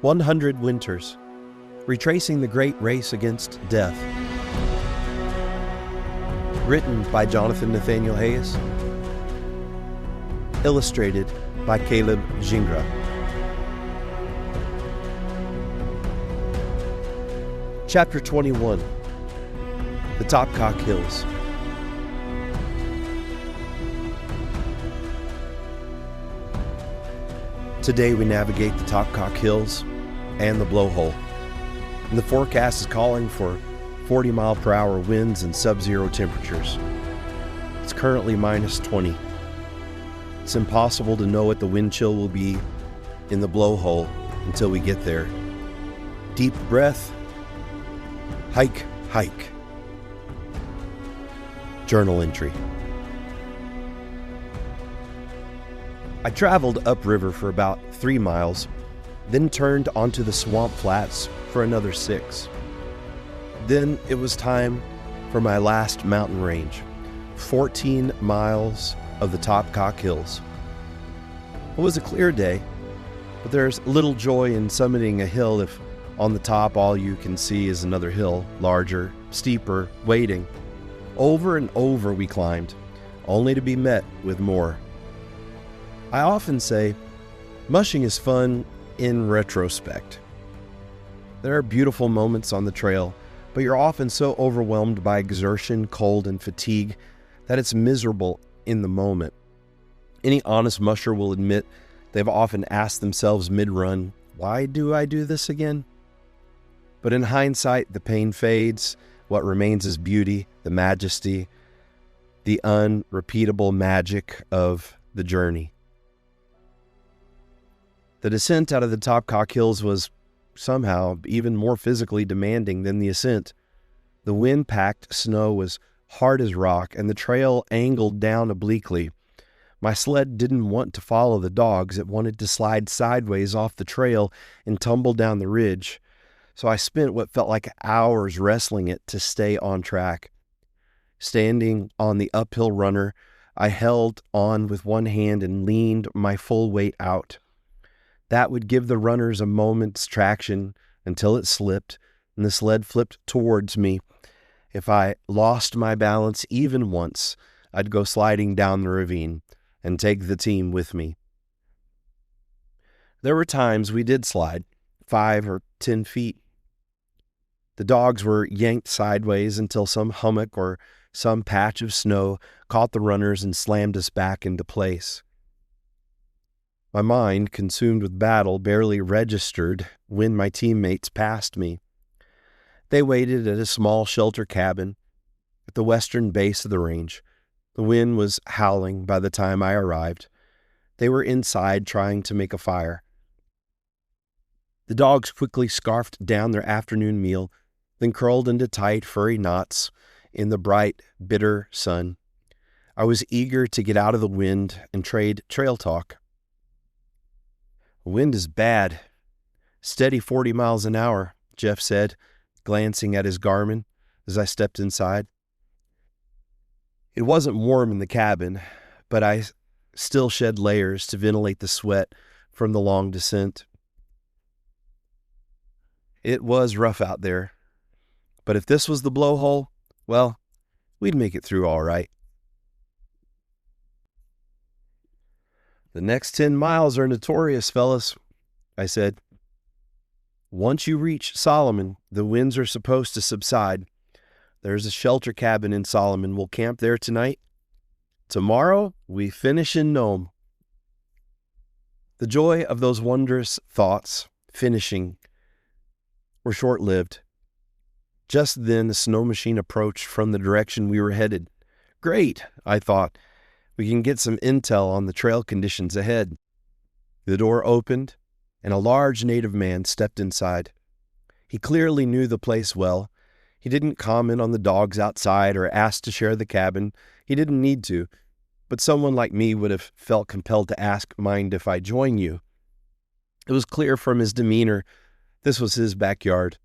100 Winters, Retracing the Great Race Against Death. Written by Jonathan Nathaniel Hayes. Illustrated by Caleb Gingra. Chapter 21. The Topkok Hills. Today we navigate the Topkok Hills and the Blowhole, and the forecast is calling for 40-mile-per-hour winds and sub-zero temperatures. It's currently minus 20. It's impossible to know what the wind chill will be in the Blowhole until we get there. Deep breath. Hike. Journal entry. I traveled upriver for about 3 miles, then turned onto the swamp flats for another 6. Then it was time for my last mountain range, 14 miles of the Topkok Hills. It was a clear day, but there's little joy in summiting a hill if on the top all you can see is another hill, larger, steeper, waiting. Over and over we climbed, only to be met with more. I often say, mushing is fun in retrospect. There are beautiful moments on the trail, but you're often so overwhelmed by exertion, cold, and fatigue that it's miserable in the moment. Any honest musher will admit they've often asked themselves mid-run, why do I do this again? But in hindsight, the pain fades. What remains is beauty, the majesty, the unrepeatable magic of the journey. The descent out of the Topkok Hills was somehow even more physically demanding than the ascent. The wind-packed snow was hard as rock, and the trail angled down obliquely. My sled didn't want to follow the dogs. It wanted to slide sideways off the trail and tumble down the ridge. So I spent what felt like hours wrestling it to stay on track. Standing on the uphill runner, I held on with one hand and leaned my full weight out. That would give the runners a moment's traction until it slipped and the sled flipped towards me. If I lost my balance even once, I'd go sliding down the ravine and take the team with me. There were times we did slide 5 or 10 feet. The dogs were yanked sideways until some hummock or some patch of snow caught the runners and slammed us back into place. My mind, consumed with battle, barely registered when my teammates passed me. They waited at a small shelter cabin at the western base of the range. The wind was howling by the time I arrived. They were inside trying to make a fire. The dogs quickly scarfed down their afternoon meal, then curled into tight, furry knots in the bright, bitter sun. I was eager to get out of the wind and trade trail talk. The wind is bad. Steady 40 miles an hour, Jeff said, glancing at his Garmin as I stepped inside. It wasn't warm in the cabin, but I still shed layers to ventilate the sweat from the long descent. It was rough out there, but if this was the Blowhole, well, we'd make it through all right. The next 10 miles are notorious, fellas, I said. Once you reach Solomon, the winds are supposed to subside. There's a shelter cabin in Solomon. We'll camp there tonight. Tomorrow, we finish in Nome. The joy of those wondrous thoughts, finishing, were short-lived. Just then, the snow machine approached from the direction we were headed. Great, I thought. We can get some intel on the trail conditions ahead. The door opened, and a large native man stepped inside. He clearly knew the place well. He didn't comment on the dogs outside or ask to share the cabin. He didn't need to, but someone like me would have felt compelled to ask, mind if I join you? It was clear from his demeanor this was his backyard.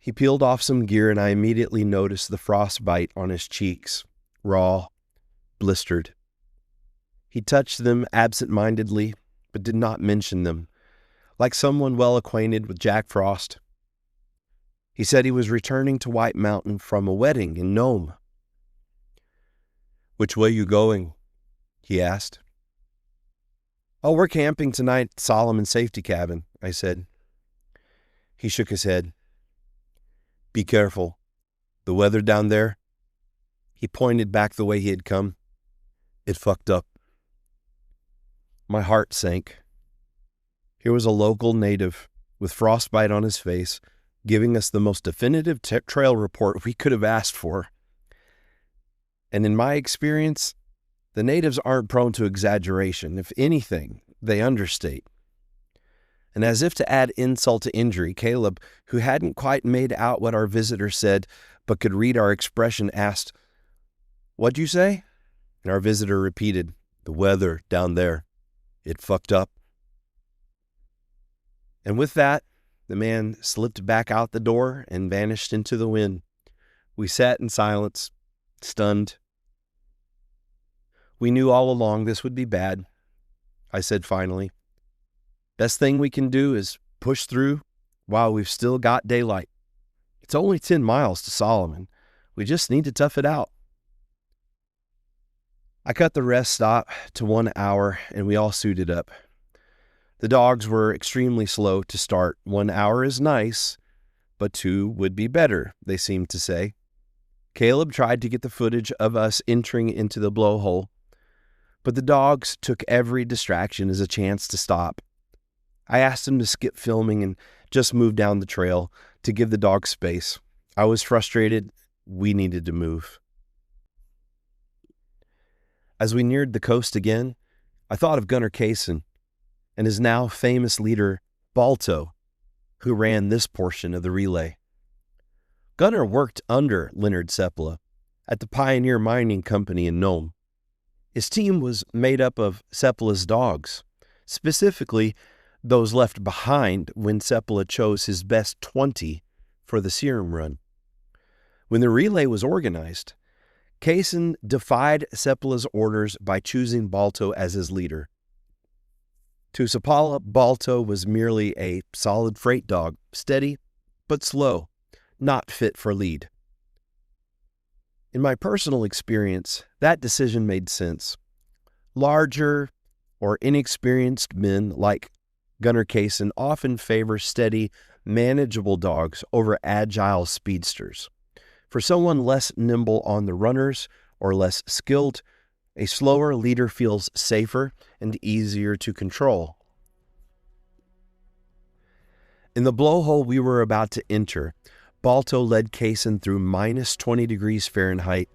He peeled off some gear, and I immediately noticed the frostbite on his cheeks, raw, blistered. He touched them absent-mindedly, but did not mention them. like someone well acquainted with Jack Frost. He said he was returning to White Mountain from a wedding in Nome. "Which way you going?" he asked. "Oh, we're camping tonight at Solomon Safety Cabin," I said. He shook his head. "Be careful. The weather down there," he pointed back the way he had come, "it fucked up." My heart sank. Here was a local native with frostbite on his face, giving us the most definitive trail report we could have asked for. And in my experience, the natives aren't prone to exaggeration. If anything, they understate. And as if to add insult to injury, Caleb, who hadn't quite made out what our visitor said, but could read our expression, asked, "What'd you say?" And our visitor repeated, "The weather down there, it fucked up." And with that, the man slipped back out the door and vanished into the wind. We sat in silence, stunned. "We knew all along this would be bad," I said finally. "Best thing we can do is push through while we've still got daylight. It's only 10 miles to Solomon. We just need to tough it out." I cut the rest stop to 1 hour, and we all suited up. The dogs were extremely slow to start. 1 hour is nice, but 2 would be better, they seemed to say. Caleb tried to get the footage of us entering into the blowhole, but the dogs took every distraction as a chance to stop. I asked him to skip filming and just move down the trail to give the dogs space. I was frustrated. We needed to move. As we neared the coast again, I thought of Gunnar Kaysen and his now famous leader, Balto, who ran this portion of the relay. Gunnar worked under Leonard Seppala at the Pioneer Mining Company in Nome. His team was made up of Seppala's dogs, specifically those left behind when Seppala chose his best 20 for the serum run. When the relay was organized, Kaysen defied Seppala's orders by choosing Balto as his leader. To Seppala, Balto was merely a solid freight dog, steady but slow, not fit for lead. In my personal experience, that decision made sense. Larger or inexperienced men like Gunnar Kaysen often favor steady, manageable dogs over agile speedsters. For someone less nimble on the runners or less skilled, a slower leader feels safer and easier to control. In the blowhole we were about to enter, Balto led Kaysen through minus 20 degrees Fahrenheit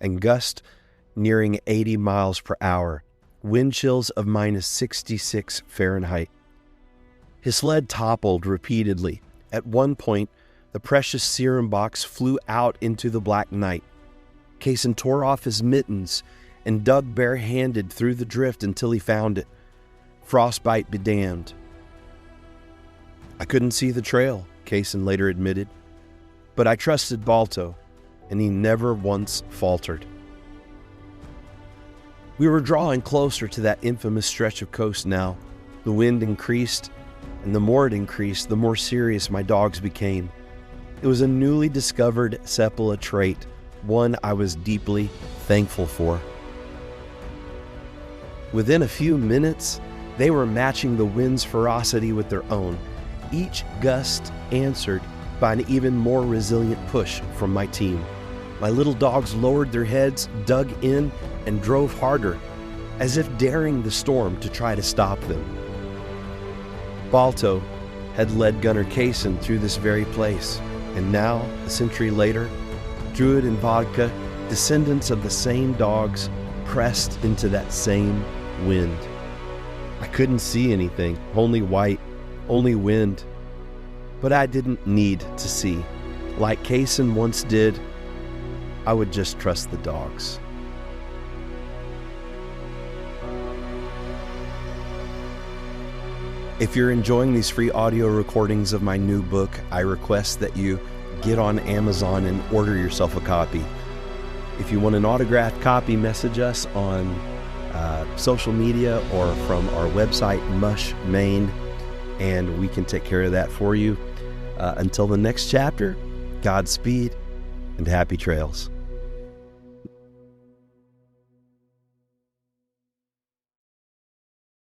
and gusts nearing 80 miles per hour, wind chills of minus 66 Fahrenheit. His sled toppled repeatedly. At one point, the precious serum box flew out into the black night. Kaysen tore off his mittens and dug barehanded through the drift until he found it. Frostbite be damned. "I couldn't see the trail," Kaysen later admitted, "but I trusted Balto, and he never once faltered." We were drawing closer to that infamous stretch of coast now. The wind increased, and the more it increased, the more serious my dogs became. It was a newly discovered Seppala trait, one I was deeply thankful for. Within a few minutes, they were matching the wind's ferocity with their own, each gust answered by an even more resilient push from my team. My little dogs lowered their heads, dug in, and drove harder, as if daring the storm to try to stop them. Balto had led Gunnar Kaysen through this very place, and now, a century later, Druid and Vodka, descendants of the same dogs, pressed into that same wind. I couldn't see anything, only white, only wind. But I didn't need to see. Like Kaysen once did, I would just trust the dogs. If you're enjoying these free audio recordings of my new book, I request that you get on Amazon and order yourself a copy. If you want an autographed copy, message us on social media or from our website, Mush, Maine. and we can take care of that for you. Until the next chapter, Godspeed and happy trails.